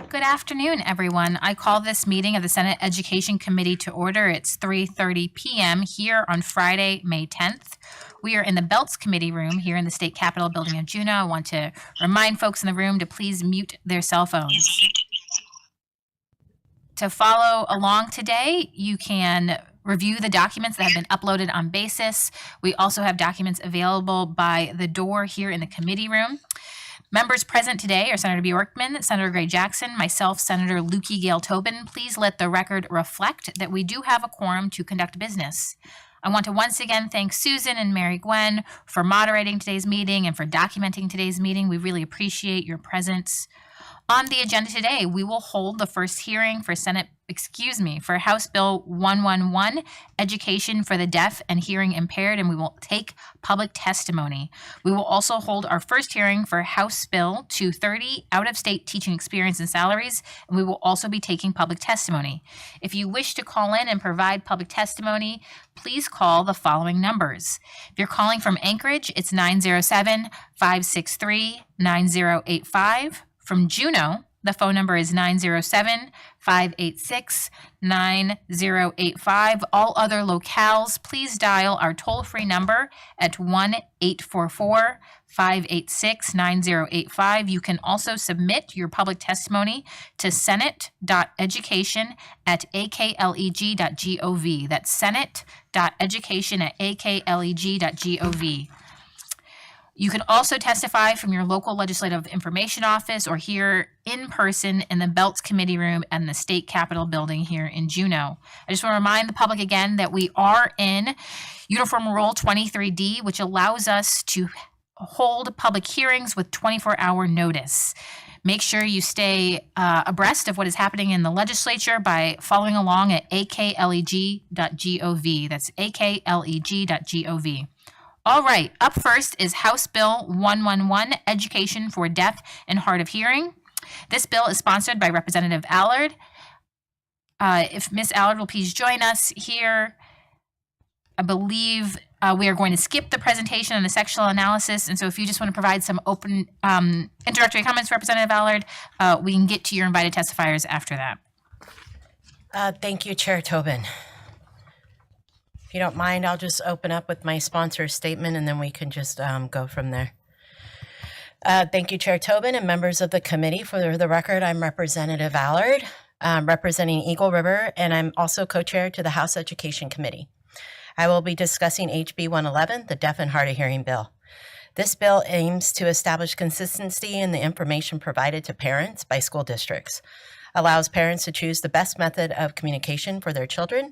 Good afternoon, everyone. I call this meeting of the Senate Education Committee to order. It's 3:30 p.m. here on Friday, May 10th. We are in the Belts Committee room here in the State Capitol building in Juneau. I want to remind folks in the room to please mute their cell phones. To follow along today, you can review the documents that have been uploaded on Basis. We also have documents available by the door here in the committee room. Members present today are Senator Bjorkman, Senator Gray Jackson, myself, Senator Lukey Gale Tobin. Please let the record reflect that we do have a quorum to conduct business. I want to once again thank Susan and Mary Gwen for moderating today's meeting and for documenting today's meeting. We really appreciate your presence. On the agenda today, we will hold the first hearing for for House Bill 111, Education for the Deaf and Hearing Impaired, and we will take public testimony. We will also hold our first hearing for House Bill 230, Out-of-State Teaching Experience and Salaries, and we will also be taking public testimony. If you wish to call in and provide public testimony, please call the following numbers. If you're calling from Anchorage, it's 907-563-9085. From Juneau, the phone number is 907-586-9085. All other locales, please dial our toll-free number at 1-844-586-9085. You can also submit your public testimony to senate.education@akleg.gov. That's senate.education@akleg.gov. You can also testify from your local legislative information office or here in person in the Belts Committee room and the State Capitol building here in Juneau. I just want to remind the public again that we are in Uniform Rule 23D, which allows us to hold public hearings with 24-hour notice. Make sure you stay abreast of what is happening in the legislature by following along at akleg.gov. That's akleg.gov. All right, up first is House Bill 111, Education for Deaf and Hard of Hearing. This bill is sponsored by Representative Allard. If Ms. Allard will please join us here. I believe we are going to skip the presentation and the sectional analysis, and so if you just want to provide some open introductory comments, Representative Allard, we can get to your invited testifiers after that. Thank you, Chair Tobin. If you don't mind, I'll just open up with my sponsor's statement and then we can just go from there. Thank you, Chair Tobin and members of the committee. For the record, I'm Representative Allard, representing Eagle River, and I'm also co-chair to the House Education Committee. I will be discussing HB 111, the Deaf and Hard of Hearing Bill. This bill aims to establish consistency in the information provided to parents by school districts, allows parents to choose the best method of communication for their children,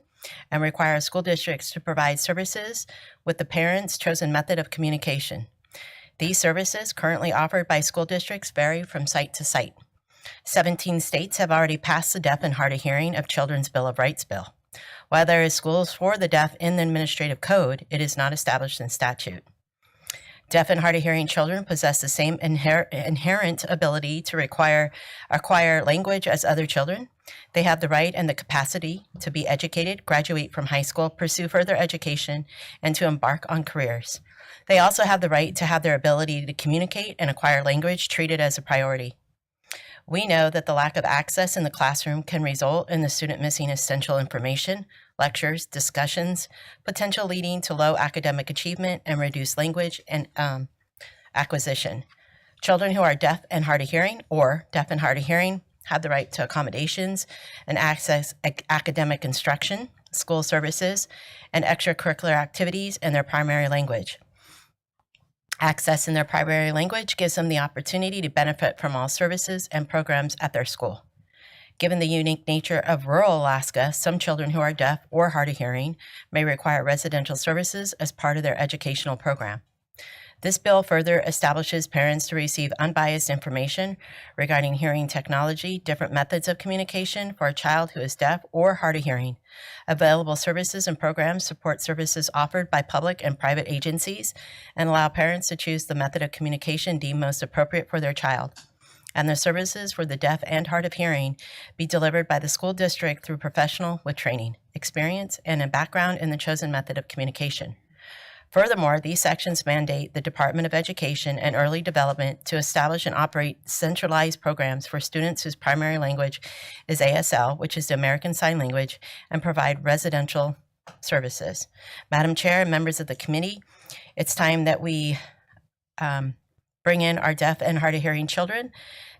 and requires school districts to provide services with the parents' chosen method of communication. These services currently offered by school districts vary from site to site. 17 states have already passed the Deaf and Hard of Hearing of Children's Bill of Rights bill. While there is schools for the deaf in the administrative code, it is not established in statute. Deaf and hard of hearing children possess the same inherent ability to acquire language as other children. They have the right and the capacity to be educated, graduate from high school, pursue further education, and to embark on careers. They also have the right to have their ability to communicate and acquire language treated as a priority. We know that the lack of access in the classroom can result in the student missing essential information, lectures, discussions, potential leading to low academic achievement and reduced language and acquisition. Children who are deaf and hard of hearing or deaf and hard of hearing have the right to accommodations and access academic instruction, school services, and extracurricular activities in their primary language. Access in their primary language gives them the opportunity to benefit from all services and programs at their school. Given the unique nature of rural Alaska, some children who are deaf or hard of hearing may require residential services as part of their educational program. This bill further establishes parents to receive unbiased information regarding hearing technology, different methods of communication for a child who is deaf or hard of hearing. Available services and programs support services offered by public and private agencies and allow parents to choose the method of communication deemed most appropriate for their child. And the services for the deaf and hard of hearing be delivered by the school district through professional with training, experience, and a background in the chosen method of communication. Furthermore, these sections mandate the Department of Education and Early Development to establish and operate centralized programs for students whose primary language is ASL, which is the American Sign Language, and provide residential services. Madam Chair and members of the committee, it's time that we bring in our deaf and hard of hearing children.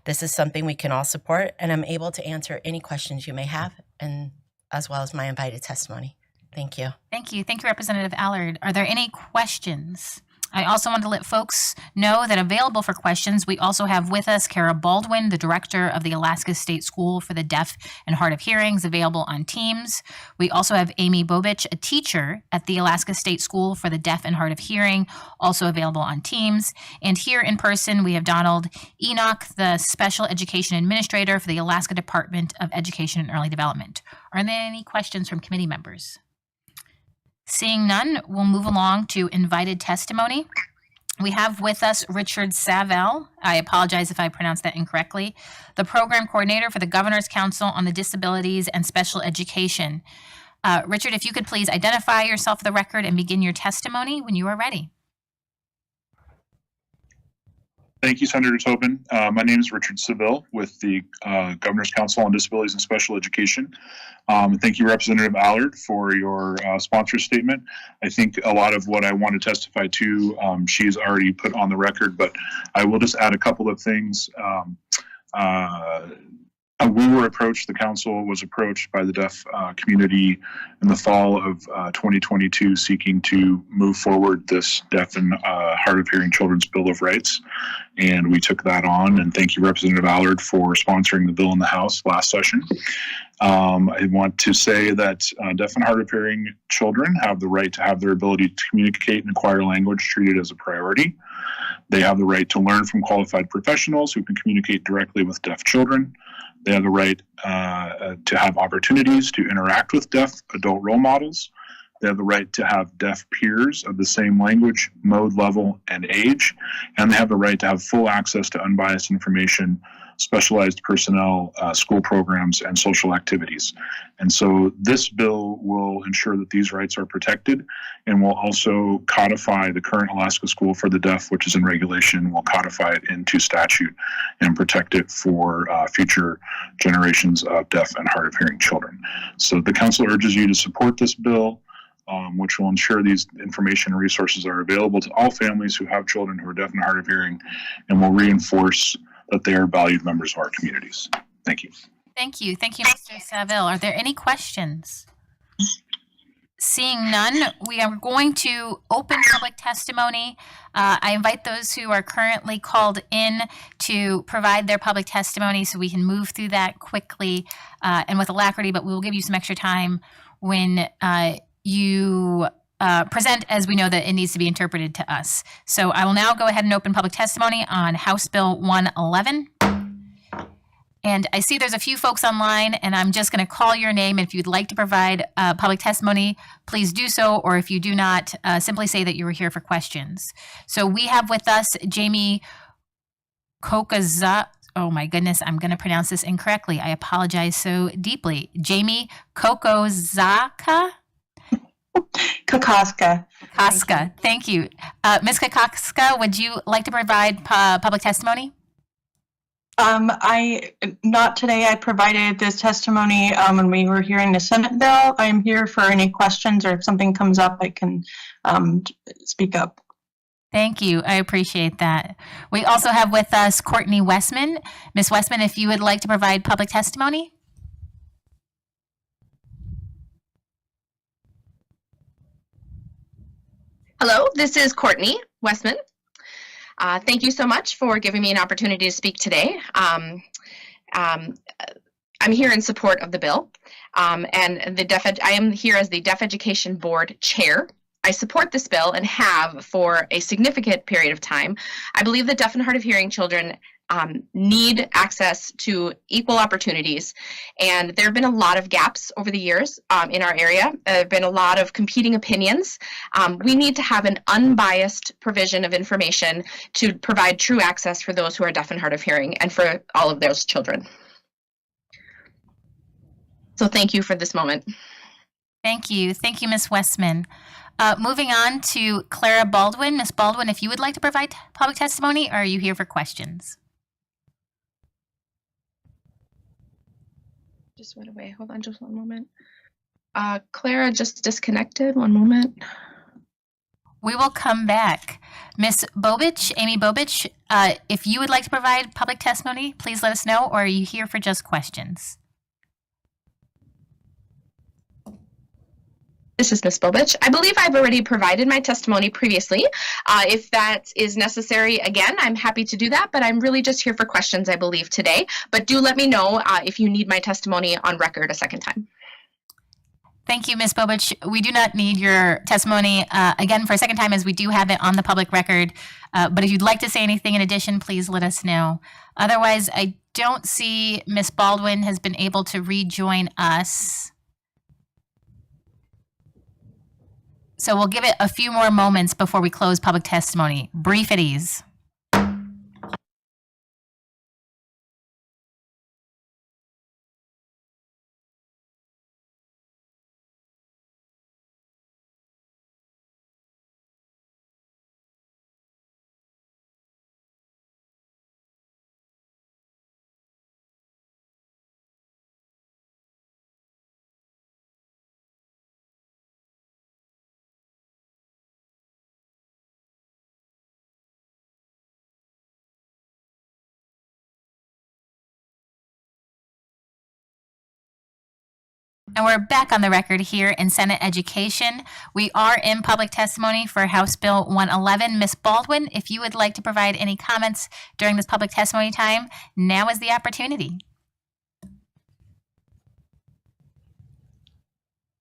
This is something we can all support, and I'm able to answer any questions you may have, and as well as my invited testimony. Thank you. Thank you. Thank you, Representative Allard. Are there any questions? I also want to let folks know that available for questions, we also have with us Kara Baldwin, the director of the Alaska State School for the Deaf and Hard of Hearings, available on Teams. We also have Amy Bobich, a teacher at the Alaska State School for the Deaf and Hard of Hearing, also available on Teams. And here in person, we have Donald Enoch, the special education administrator for the Alaska Department of Education and Early Development. Are there any questions from committee members? Seeing none, we'll move along to invited testimony. We have with us Richard Savell. I apologize if I pronounced that incorrectly. The program coordinator for the Governor's Council on the Disabilities and Special Education. Richard, if you could please identify yourself for the record and begin your testimony when you are ready. Thank you, Senator Tobin. My name is Richard Savell with the Governor's Council on Disabilities and Special Education. Thank you, Representative Allard, for your sponsor statement. I think a lot of what I want to testify to, she's already put on the record, but I will just add a couple of things. We were approached, the council was approached by the deaf community in the fall of 2022 seeking to move forward this Deaf and Hard of Hearing Children's Bill of Rights. And we took that on, and thank you, Representative Allard, for sponsoring the bill in the House last session. I want to say that deaf and hard of hearing children have the right to have their ability to communicate and acquire language treated as a priority. They have the right to learn from qualified professionals who can communicate directly with deaf children. They have the right to have opportunities to interact with deaf adult role models. They have the right to have deaf peers of the same language, mode, level, and age. And they have the right to have full access to unbiased information, specialized personnel, school programs, and social activities. And so this bill will ensure that these rights are protected and will also codify the current Alaska School for the Deaf, which is in regulation, will codify it into statute and protect it for future generations of deaf and hard of hearing children. So the council urges you to support this bill, which will ensure these information and resources are available to all families who have children who are deaf and hard of hearing, and will reinforce that they are valued members of our communities. Thank you. Thank you. Thank you, Mr. Saville. Are there any questions? Seeing none, we are going to open public testimony. I invite those who are currently called in to provide their public testimony so we can move through that quickly and with alacrity, but we will give you some extra time when you present, as we know that it needs to be interpreted to us. So I will now go ahead and open public testimony on House Bill 111. And I see there's a few folks online, and I'm just going to call your name. If you'd like to provide public testimony, please do so. Or if you do not, simply say that you were here for questions. So we have with us Jamie Kokaza. Oh my goodness, I'm going to pronounce this incorrectly. I apologize so deeply. Jamie Kokozaka? Kokoska. Kokoska, thank you. Ms. Kokoska, would you like to provide public testimony? Not today. I provided this testimony when we were hearing the Senate bill. I'm here for any questions, or if something comes up, I can speak up. Thank you. I appreciate that. We also have with us Courtney Westman. Ms. Westman, if you would like to provide public testimony. Hello, this is Courtney Westman. Thank you so much for giving me an opportunity to speak today. I'm here in support of the bill, and I am here as the Deaf Education Board Chair. I support this bill and have for a significant period of time. I believe that deaf and hard of hearing children need access to equal opportunities, and there have been a lot of gaps over the years in our area. There have been a lot of competing opinions. We need to have an unbiased provision of information to provide true access for those who are deaf and hard of hearing and for all of those children. So thank you for this moment. Thank you. Thank you, Ms. Westman. Moving on to Clara Baldwin. Ms. Baldwin, if you would like to provide public testimony, or are you here for questions? Just went away. Hold on just one moment. Clara just disconnected. One moment. We will come back. Ms. Bobich, Amy Bobich, if you would like to provide public testimony, please let us know, or are you here for just questions? This is Ms. Bobich. I believe I've already provided my testimony previously. If that is necessary again, I'm happy to do that, but I'm really just here for questions, I believe, today. But do let me know if you need my testimony on record a second time. Thank you, Ms. Bobich. We do not need your testimony again for a second time, as we do have it on the public record. But if you'd like to say anything in addition, please let us know. Otherwise, I don't see Ms. Baldwin has been able to rejoin us. So we'll give it a few more moments before we close public testimony. Brief at ease. And we're back on the record here in Senate Education. We are in public testimony for House Bill 111. Ms. Baldwin, if you would like to provide any comments during this public testimony time, now is the opportunity.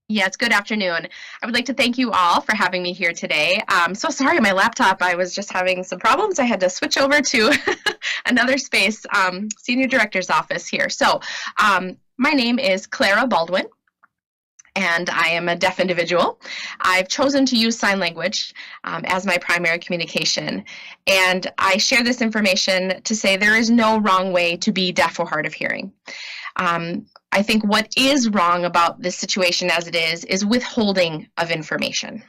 Yes, good afternoon. I would like to thank you all for having me here today. I'm so sorry, my laptop, I was just having some problems. I had to switch over to another space, Senior Director's office here. So my name is Clara Baldwin, and I am a deaf individual. I've chosen to use sign language as my primary communication. And I share this information to say there is no wrong way to be deaf or hard of hearing. I think what is wrong about this situation as it is withholding of information,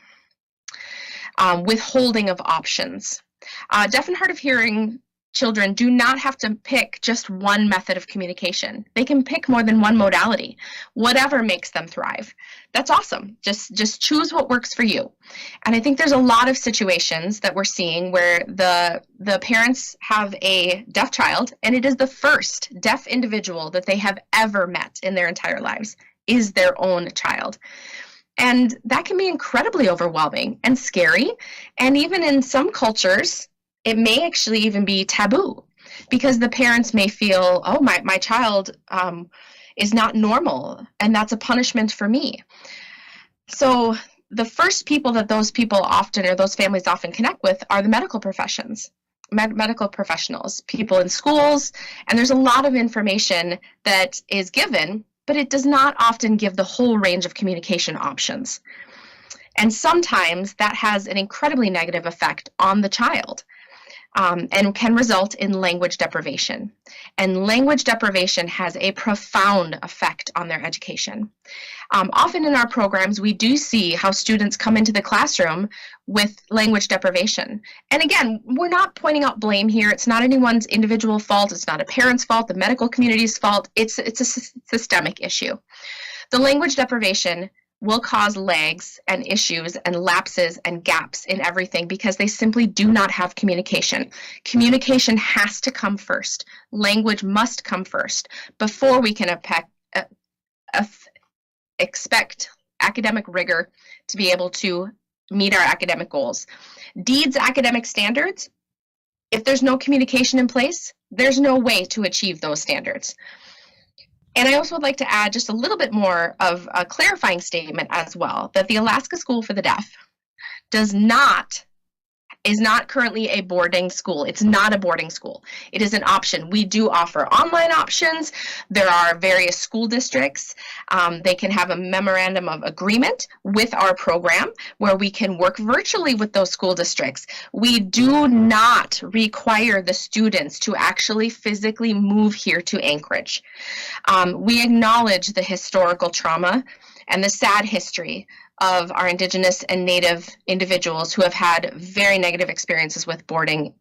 withholding of options. Deaf and hard of hearing children do not have to pick just one method of communication. They can pick more than one modality, whatever makes them thrive. That's awesome. Just choose what works for you. And I think there's a lot of situations that we're seeing where the parents have a deaf child, and it is the first deaf individual that they have ever met in their entire lives is their own child. And that can be incredibly overwhelming and scary. And even in some cultures, it may actually even be taboo because the parents may feel, oh, my child is not normal, and that's a punishment for me. So the first people that those families often connect with are the medical professions, medical professionals, people in schools, and there's a lot of information that is given, but it does not often give the whole range of communication options. And sometimes that has an incredibly negative effect on the child. And can result in language deprivation. And language deprivation has a profound effect on their education. Often in our programs, we do see how students come into the classroom with language deprivation. And again, we're not pointing out blame here. It's not anyone's individual fault. It's not a parent's fault, the medical community's fault. It's a systemic issue. The language deprivation will cause lags and issues and lapses and gaps in everything because they simply do not have communication. Communication has to come first. Language must come first before we can expect academic rigor to be able to meet our academic goals. DEED's academic standards, if there's no communication in place, there's no way to achieve those standards. And I also would like to add just a little bit more of a clarifying statement as well, that the Alaska School for the Deaf is not currently a boarding school. It's not a boarding school. It is an option. We do offer online options. There are various school districts. They can have a memorandum of agreement with our program where we can work virtually with those school districts. We do not require the students to actually physically move here to Anchorage. We acknowledge the historical trauma and the sad history of our Indigenous and Native individuals who have had very negative experiences with boarding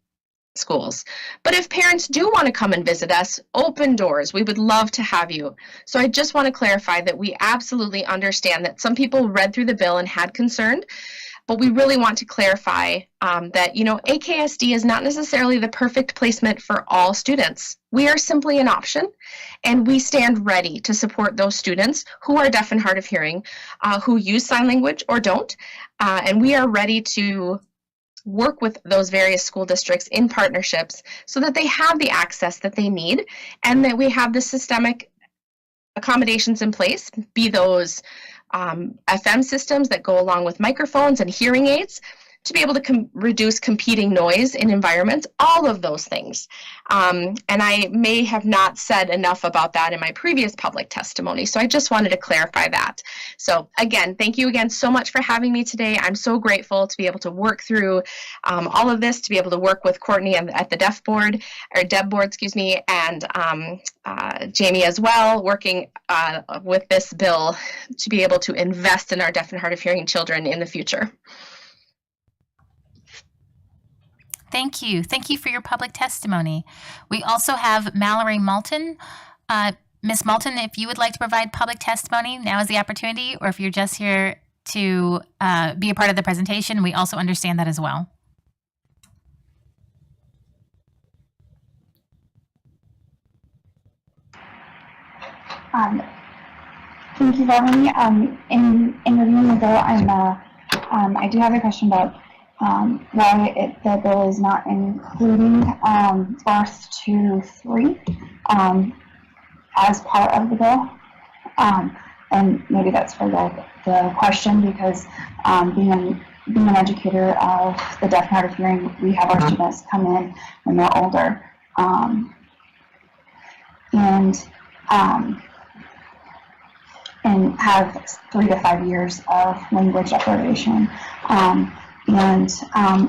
schools. But if parents do want to come and visit us, open doors. We would love to have you. So I just want to clarify that we absolutely understand that some people read through the bill and had concern, but we really want to clarify that, AKSD is not necessarily the perfect placement for all students. We are simply an option, and we stand ready to support those students who are deaf and hard of hearing, who use sign language or don't, and we are ready to work with those various school districts in partnerships so that they have the access that they need and that we have the systemic accommodations in place, be those FM systems that go along with microphones and hearing aids, to be able to reduce competing noise in environments, all of those things. And I may have not said enough about that in my previous public testimony, so I just wanted to clarify that. So again, thank you again so much for having me today. I'm so grateful to be able to work through all of this, to be able to work with Courtney at the Deaf Board, or Deb Board, excuse me, and Jamie as well, working with this bill to be able to invest in our deaf and hard of hearing children in the future. Thank you. Thank you for your public testimony. We also have Mallory Malton. Ms. Malton, if you would like to provide public testimony, now is the opportunity, or if you're just here to be a part of the presentation, we also understand that as well. Thank you for having me. In reviewing the bill, I do have a question about why the bill is not including birth to 3 as part of the bill. And maybe that's for the question, because being an educator of the deaf and hard of hearing, we have our students come in when they're older. And have 3 to 5 years of language deprivation.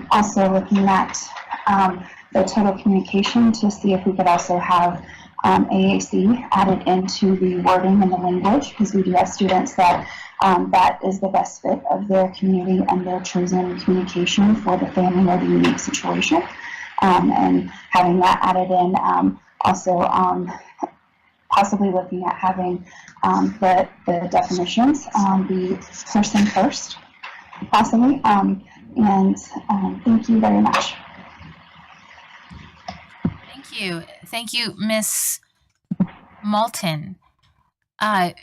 Also looking at the total communication to see if we could also have AAC added into the wording and the language, because we do have students that that is the best fit of their community and their chosen communication for the family or the unique situation. And having that added in, also possibly looking at having the definitions be person first, possibly. Thank you very much. Thank you. Thank you, Ms. Malton.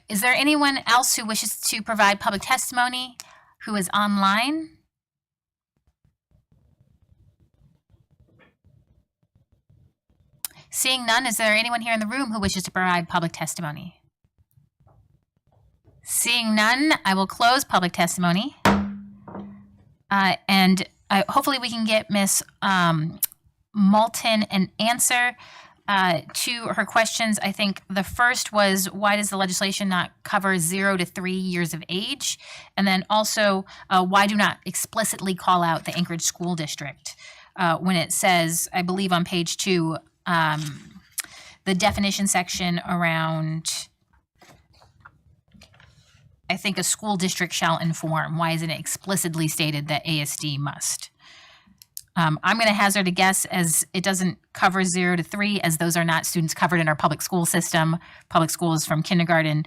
Is there anyone else who wishes to provide public testimony who is online? Seeing none, is there anyone here in the room who wishes to provide public testimony? Seeing none, I will close public testimony. Hopefully we can get Ms. Malton an answer to her questions. I think the first was, why does the legislation not cover 0 to 3 years of age? And then also, why do not explicitly call out the Anchorage School District when it says, I believe on page 2, the definition section around, I think, a school district shall inform. Why isn't it explicitly stated that ASD must? I'm going to hazard a guess, as it doesn't cover 0 to 3, as those are not students covered in our public school system. Public schools from kindergarten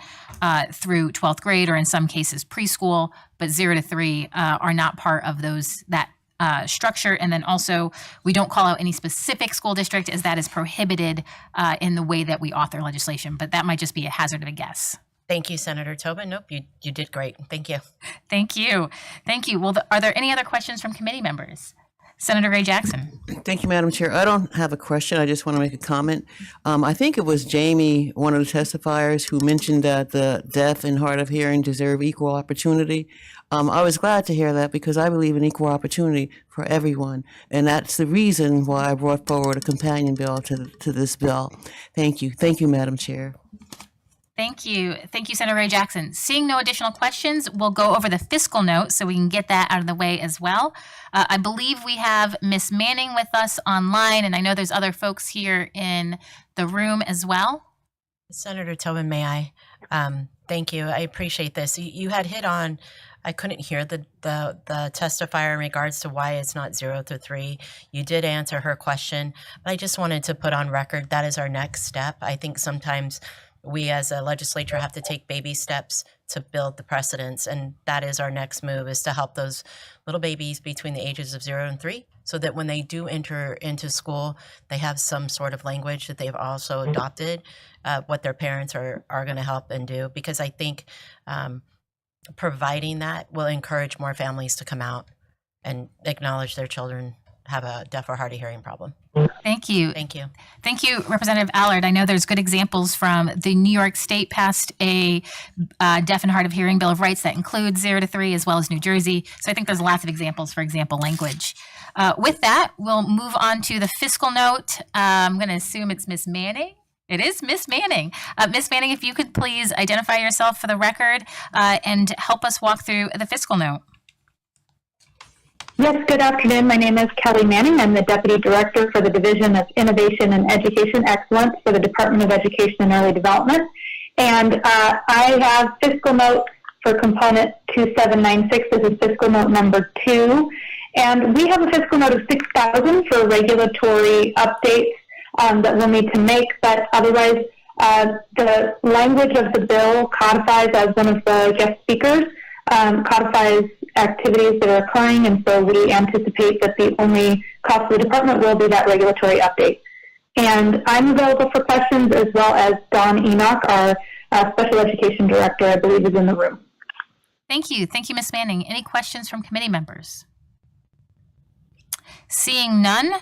through 12th grade, or in some cases preschool, but 0 to 3 are not part of that structure. And then also, we don't call out any specific school district, as that is prohibited in the way that we author legislation. But that might just be a hazard of a guess. Thank you, Senator Tobin. Nope, you did great. Thank you. Thank you. Thank you. Well, are there any other questions from committee members? Senator Ray Jackson. Thank you, Madam Chair. I don't have a question. I just want to make a comment. I think it was Jamie, one of the testifiers, who mentioned that the deaf and hard of hearing deserve equal opportunity. I was glad to hear that, because I believe in equal opportunity for everyone. And that's the reason why I brought forward a companion bill to this bill. Thank you. Thank you, Madam Chair. Thank you. Thank you, Senator Ray Jackson. Seeing no additional questions, we'll go over the fiscal note so we can get that out of the way as well. I believe we have Ms. Manning with us online, and I know there's other folks here in the room as well. Senator Tobin, may I? Thank you. I appreciate this. You had hit on, I couldn't hear the testifier in regards to why it's not 0 to 3. You did answer her question, but I just wanted to put on record that is our next step. I think sometimes we as a legislature have to take baby steps to build the precedents, and that is our next move, is to help those little babies between the ages of 0 and 3, so that when they do enter into school, they have some sort of language that they've also adopted, what their parents are going to help and do. Because I think providing that will encourage more families to come out and acknowledge their children have a deaf or hard of hearing problem. Thank you. Thank you. Thank you, Representative Allard. I know there's good examples from the New York State passed a deaf and hard of hearing Bill of Rights that includes 0 to 3, as well as New Jersey. So I think there's lots of examples, for example, language. With that, we'll move on to the fiscal note. I'm going to assume it's Ms. Manning. It is Ms. Manning. Ms. Manning, if you could please identify yourself for the record and help us walk through the fiscal note. Yes, good afternoon. My name is Kelly Manning. I'm the Deputy Director for the Division of Innovation and Education Excellence for the Department of Education and Early Development. And I have fiscal note for component 2796. This is fiscal note number 2. And we have a fiscal note of $6,000 for regulatory updates that we'll need to make, but otherwise the language of the bill codifies, as one of the guest speakers, codifies activities that are occurring, and so we anticipate that the only cost of the department will be that regulatory update. And I'm available for questions, as well as Dawn Enoch, our Special Education Director, I believe is in the room. Thank you. Thank you, Ms. Manning. Any questions from committee members? Seeing none,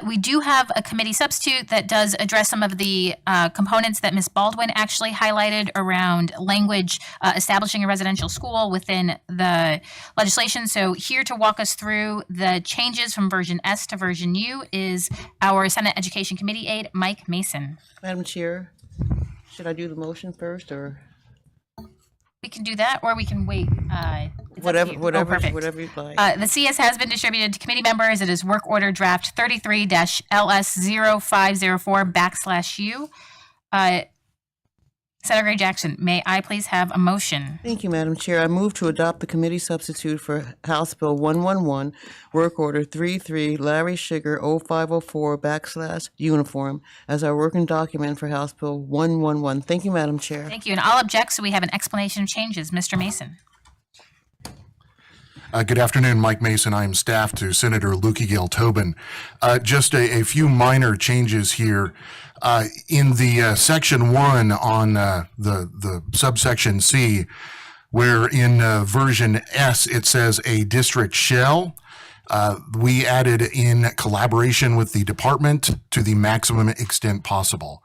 we do have a committee substitute that does address some of the components that Ms. Baldwin actually highlighted around language establishing a residential school within the legislation. So here to walk us through the changes from version S to version U is our Senate Education Committee aide, Mike Mason. Madam Chair, should I do the motion first, or We can do that, or we can wait. It's up to you. Perfect. whatever you'd like? The CS has been distributed to committee members. It is work order draft 33-LS0504/U. Senator Gray Jackson, may I please have a motion? Thank you, Madam Chair. I move to adopt the committee substitute for House Bill 111, Work Order 33, Larry Sugar 0504/uniform, as our working document for House Bill 111. Thank you, Madam Chair. Thank you. And I'll object, so we have an explanation of changes. Mr. Mason. Good afternoon, Mike Mason. I am staff to Senator Lukey Gale Tobin. Just a few minor changes here. In the section 1 on the subsection C, where in version S it says a district shall, we added in collaboration with the department to the maximum extent possible.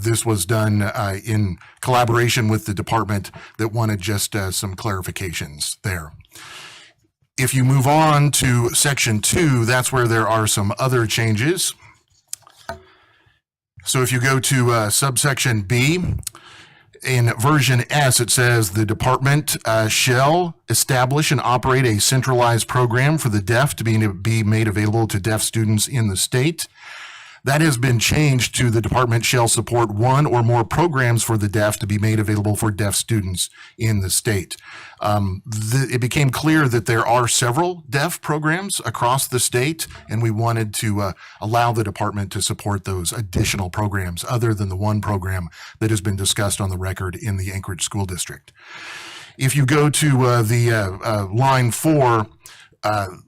This was done in collaboration with the department that wanted just some clarifications there. If you move on to section 2, that's where there are some other changes. So if you go to subsection B, in version S, it says the department shall establish and operate a centralized program for the deaf to be made available to deaf students in the state. That has been changed to the department shall support one or more programs for the deaf to be made available for deaf students in the state. It became clear that there are several deaf programs across the state, and we wanted to allow the department to support those additional programs other than the one program that has been discussed on the record in the Anchorage School District. If you go to the line 4,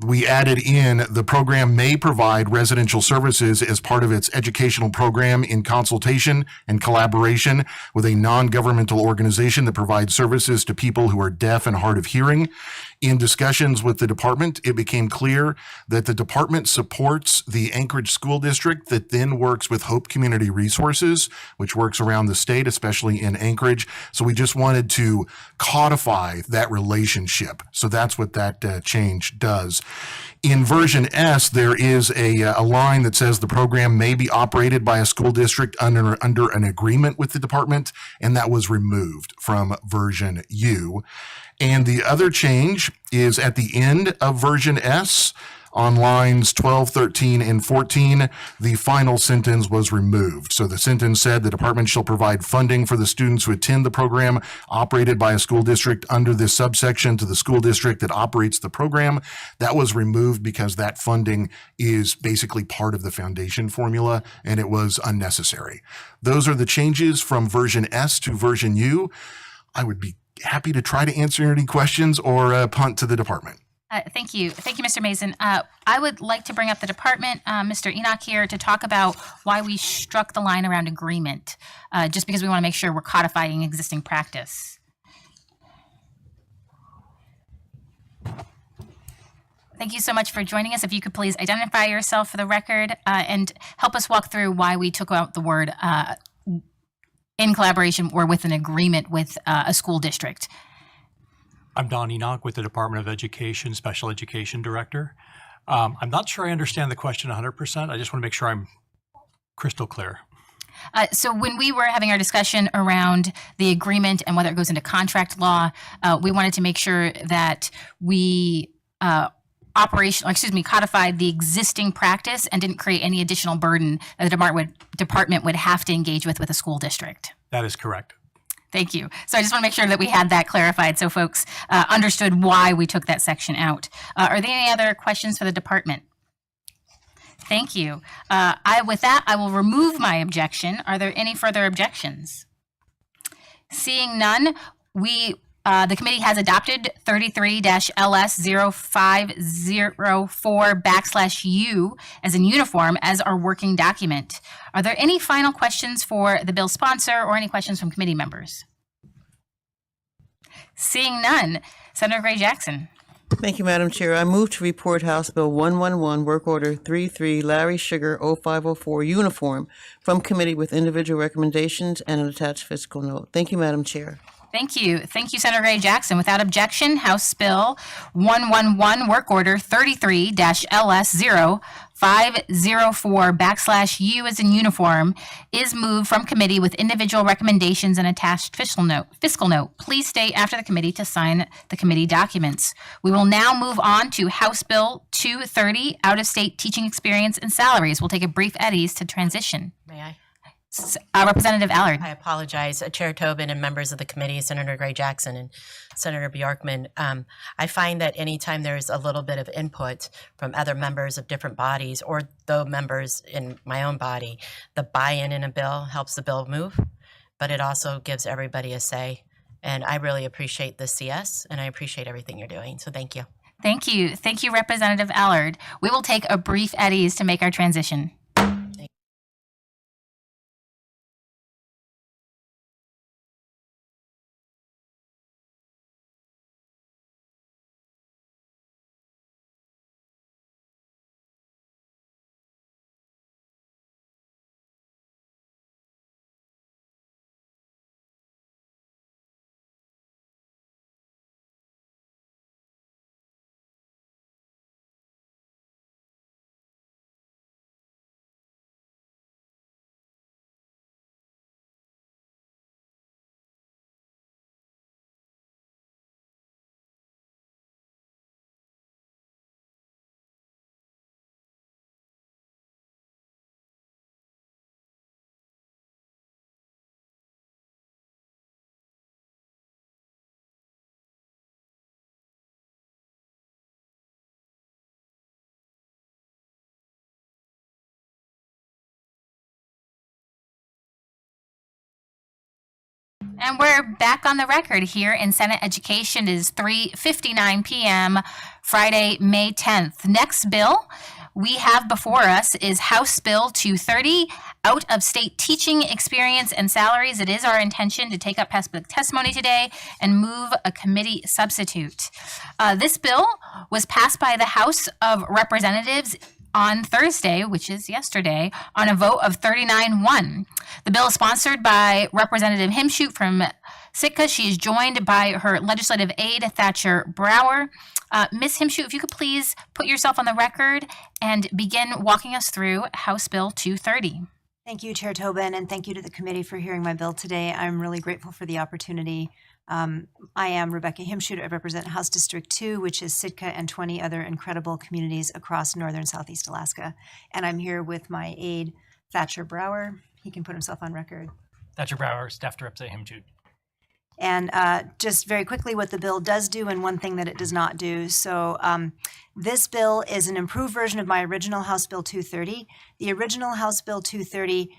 we added in the program may provide residential services as part of its educational program in consultation and collaboration with a non-governmental organization that provides services to people who are deaf and hard of hearing. In discussions with the department, it became clear that the department supports the Anchorage School District that then works with Hope Community Resources, which works around the state, especially in Anchorage. So we just wanted to codify that relationship. So that's what that change does. In version S, there is a line that says the program may be operated by a school district under an agreement with the department, and that was removed from version U. And the other change is at the end of version S, On lines 12, 13, and 14, the final sentence was removed. So the sentence said the department shall provide funding for the students who attend the program operated by a school district under this subsection to the school district that operates the program. That was removed because that funding is basically part of the foundation formula and it was unnecessary. Those are the changes from version S to version U. I would be happy to try to answer any questions or punt to the department. Thank you. Thank you, Mr. Mason. I would like to bring up the department, Mr. Enoch here, to talk about why we struck the line around agreement, just because we want to make sure we're codifying existing practice. Thank you so much for joining us. If you could please identify yourself for the record and help us walk through why we took out the word in collaboration or with an agreement with a school district. I'm Don Enoch with the Department of Education, Special Education Director. I'm not sure I understand the question 100%. I just want to make sure I'm crystal clear. So when we were having our discussion around the agreement and whether it goes into contract law, we wanted to make sure that we codified the existing practice and didn't create any additional burden that the department would have to engage with a school district. That is correct. Thank you. So I just want to make sure that we had that clarified so folks understood why we took that section out. Are there any other questions for the department? Thank you. With that, I will remove my objection. Are there any further objections? Seeing none, the committee has adopted 33-LS0504/U as in uniform as our working document. Are there any final questions for the bill sponsor or any questions from committee members? Seeing none, Senator Gray Jackson. Thank you, Madam Chair. I move to report House Bill 111, Work Order 33, Larry Sugar 0504, uniform from committee with individual recommendations and an attached fiscal note. Thank you, Madam Chair. Thank you. Thank you, Senator Gray Jackson. Without objection, House Bill 111, Work Order 33-LS0504/U as in uniform is moved from committee with individual recommendations and attached fiscal note. Please stay after the committee to sign the committee documents. We will now move on to House Bill 230, Out-of-State Teaching Experience and Salaries. We'll take a brief eddies to transition. May I? Representative Allard. I apologize, Chair Tobin and members of the committee, Senator Gray Jackson and Senator Bjorkman. I find that anytime there's a little bit of input from other members of different bodies or the members in my own body, the buy-in in a bill helps the bill move, but it also gives everybody a say. And I really appreciate the CS and I appreciate everything you're doing. So thank you. Thank you. Thank you, Representative Allard. We will take a brief eddies to make our transition. And we're back on the record here in Senate Education. It is 3:59 p.m. Friday, May 10th. Next bill we have before us is House Bill 230, Out-of-State Teaching Experience and Salaries. It is our intention to take up public testimony today and move a committee substitute. This bill was passed by the House of Representatives on Thursday, which is yesterday, on a vote of 39-1. The bill is sponsored by Representative Himschoot from Sitka. She is joined by her legislative aide, Thatcher Brower. Ms. Himschoot, if you could please put yourself on the record and begin walking us through House Bill 230. Thank you, Chair Tobin, and thank you to the committee for hearing my bill today. I'm really grateful for the opportunity. I am Rebecca Himshoot. I represent House District 2, which is Sitka and 20 other incredible communities across northern Southeast Alaska. And I'm here with my aide, Thatcher Brower. He can put himself on record. Thatcher Brower, Staff Director Himshoot. And just very quickly, what the bill does do and one thing that it does not do. So this bill is an improved version of my original House Bill 230. The original House Bill 230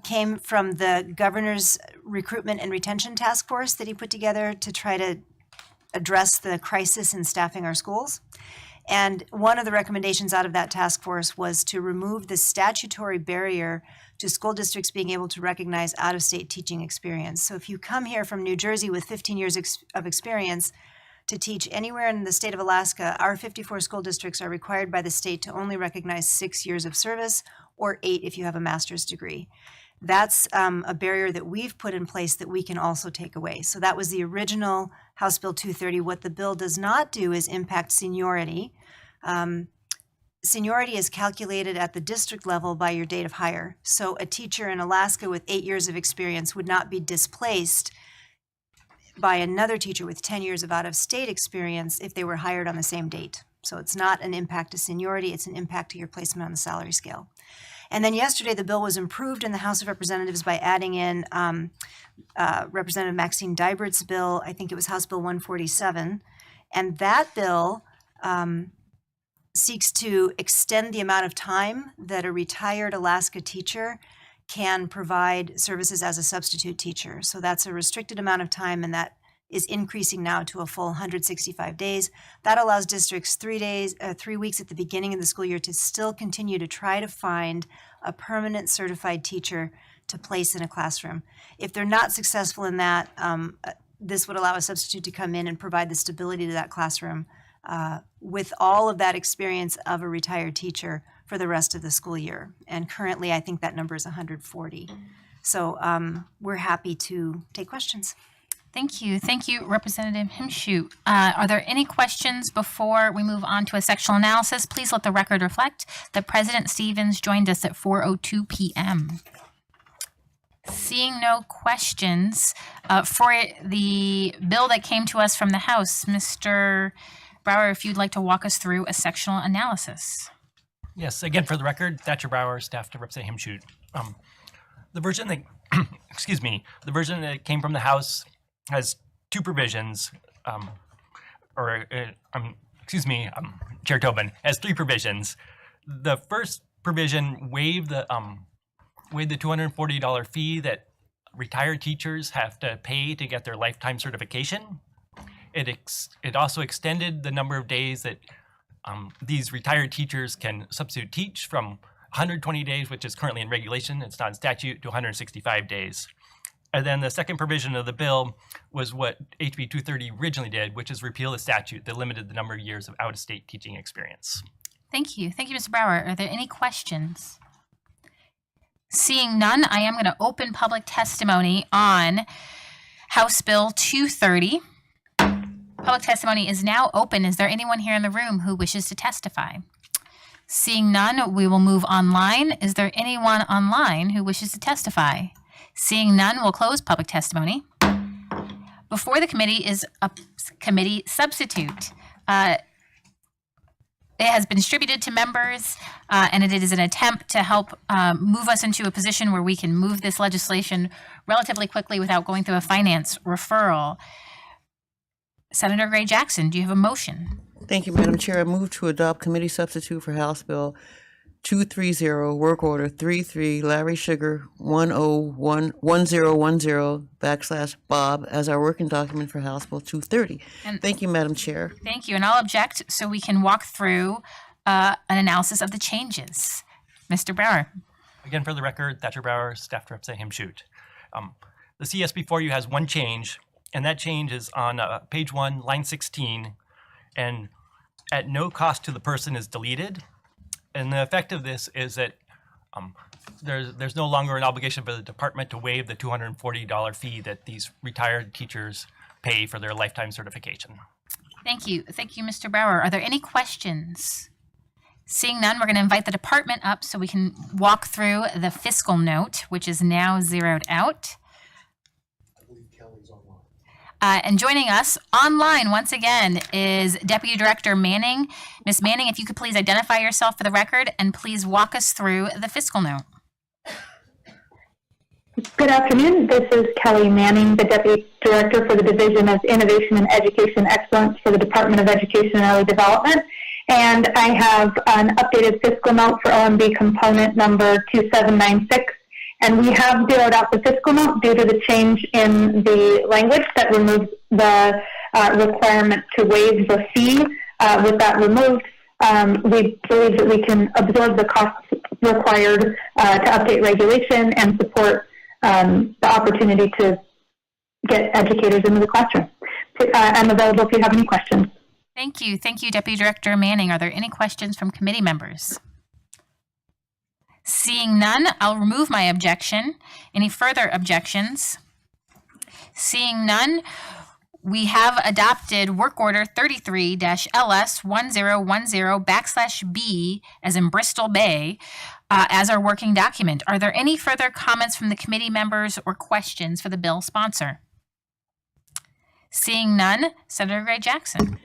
came from the governor's recruitment and retention task force that he put together to try to address the crisis in staffing our schools. And one of the recommendations out of that task force was to remove the statutory barrier to school districts being able to recognize out-of-state teaching experience. So if you come here from New Jersey with 15 years of experience to teach anywhere in the state of Alaska, our 54 school districts are required by the state to only recognize 6 years of service, or 8 if you have a master's degree. That's a barrier that we've put in place that we can also take away. So that was the original House Bill 230. What the bill does not do is impact seniority. Seniority is calculated at the district level by your date of hire. So a teacher in Alaska with 8 years of experience would not be displaced by another teacher with 10 years of out-of-state experience if they were hired on the same date. So it's not an impact to seniority, it's an impact to your placement on the salary scale. And then yesterday, the bill was improved in the House of Representatives by adding in Representative Maxine Deibert's bill. I think it was House Bill 147. And that bill seeks to extend the amount of time that a retired Alaska teacher can provide services as a substitute teacher. So that's a restricted amount of time, and that is increasing now to a full 165 days. That allows districts 3 weeks at the beginning of the school year to still continue to try to find a permanent certified teacher to place in a classroom. If they're not successful in that, this would allow a substitute to come in and provide the stability to that classroom with all of that experience of a retired teacher for the rest of the school year. And currently, I think that number is 140. So we're happy to take questions. Thank you. Thank you, Representative Himshoot. Are there any questions before we move on to a sectional analysis? Please let the record reflect that President Stevens joined us at 4:02 p.m. Seeing no questions for the bill that came to us from the House, Mr. Brower, if you'd like to walk us through a sectional analysis. Yes, again, for the record, Thatcher Brower, Staff Director Himshoot. The version that, the version that came from the House has 2 provisions, Chair Tobin, has 3 provisions. The first provision waived the $240 fee that retired teachers have to pay to get their lifetime certification. It also extended the number of days that these retired teachers can substitute teach from 120 days, which is currently in regulation, it's not in statute, to 165 days. And then the second provision of the bill was what HB 230 originally did, which is repeal the statute that limited the number of years of out-of-state teaching experience. Thank you. Thank you, Mr. Brower. Are there any questions? Seeing none, I am going to open public testimony on House Bill 230. Public testimony is now open. Is there anyone here in the room who wishes to testify? Seeing none, we will move online. Is there anyone online who wishes to testify? Seeing none, we'll close public testimony. Before the committee is a committee substitute. It has been distributed to members, and it is an attempt to help move us into a position where we can move this legislation relatively quickly without going through a finance referral. Senator Gray Jackson, do you have a motion? Thank you, Madam Chair. I move to adopt committee substitute for House Bill 230, Work Order 33, Larry Sugar 1010/Bob as our working document for House Bill 230. And thank you, Madam Chair. Thank you, and I'll object so we can walk through an analysis of the changes. Mr. Brower. Again, for the record, Thatcher Brower, Staff Director Himshoot. The CS before you has one change, and that change is on page 1, line 16, and at no cost to the person is deleted. And the effect of this is that there's no longer an obligation for the department to waive the $240 fee that these retired teachers pay for their lifetime certification. Thank you. Thank you, Mr. Brower. Are there any questions? Seeing none, we're going to invite the department up so we can walk through the fiscal note, which is now zeroed out. And joining us online once again is Deputy Director Manning. Ms. Manning, if you could please identify yourself for the record and please walk us through the fiscal note. Good afternoon. This is Kelly Manning, the Deputy Director for the Division of Innovation and Education Excellence for the Department of Education and Early Development. And I have an updated fiscal note for OMB component number 2796. And we have zeroed out the fiscal note due to the change in the language that removes the requirement to waive the fee. With that removed, we believe that we can absorb the costs required to update regulation and support the opportunity to get educators into the classroom. I'm available if you have any questions. Thank you. Thank you, Deputy Director Manning. Are there any questions from committee members? Seeing none, I'll remove my objection. Any further objections? Seeing none, we have adopted Work Order 33-LS1010/B, as in Bristol Bay, as our working document. Are there any further comments from the committee members or questions for the bill sponsor? Seeing none, Senator Gray Jackson.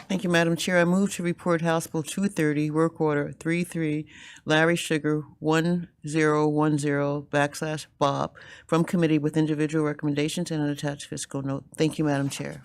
Thank you, Madam Chair. I move to report House Bill 230, Work Order 33, Larry Sugar 1010/Bob, from committee with individual recommendations and an attached fiscal note. Thank you, Madam Chair.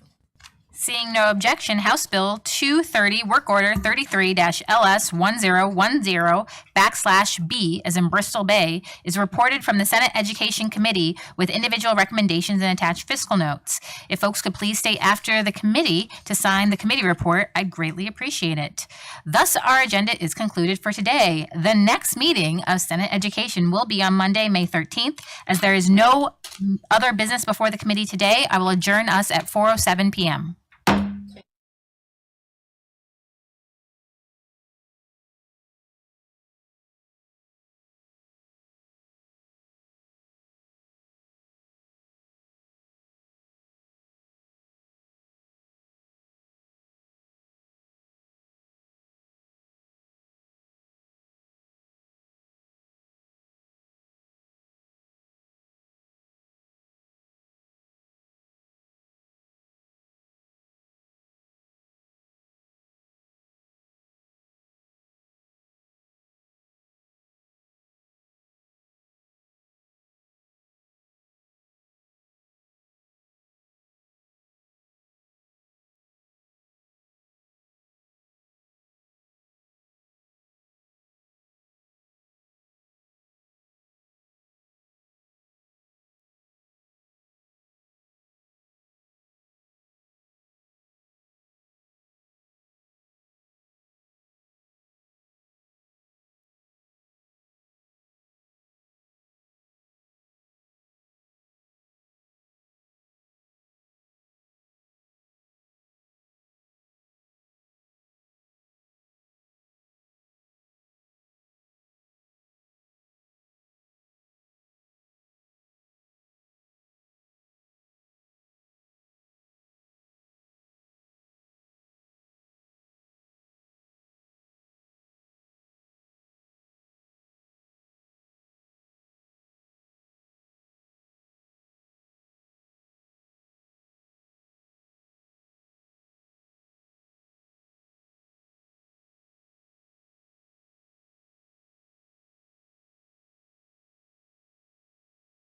Seeing no objection, House Bill 230, Work Order 33-LS1010/B, as in Bristol Bay, is reported from the Senate Education Committee with individual recommendations and attached fiscal notes. If folks could please stay after the committee to sign the committee report, I'd greatly appreciate it. Thus, our agenda is concluded for today. The next meeting of Senate Education will be on Monday, May 13th. As there is no other business before the committee today, I will adjourn us at 4:07 p.m.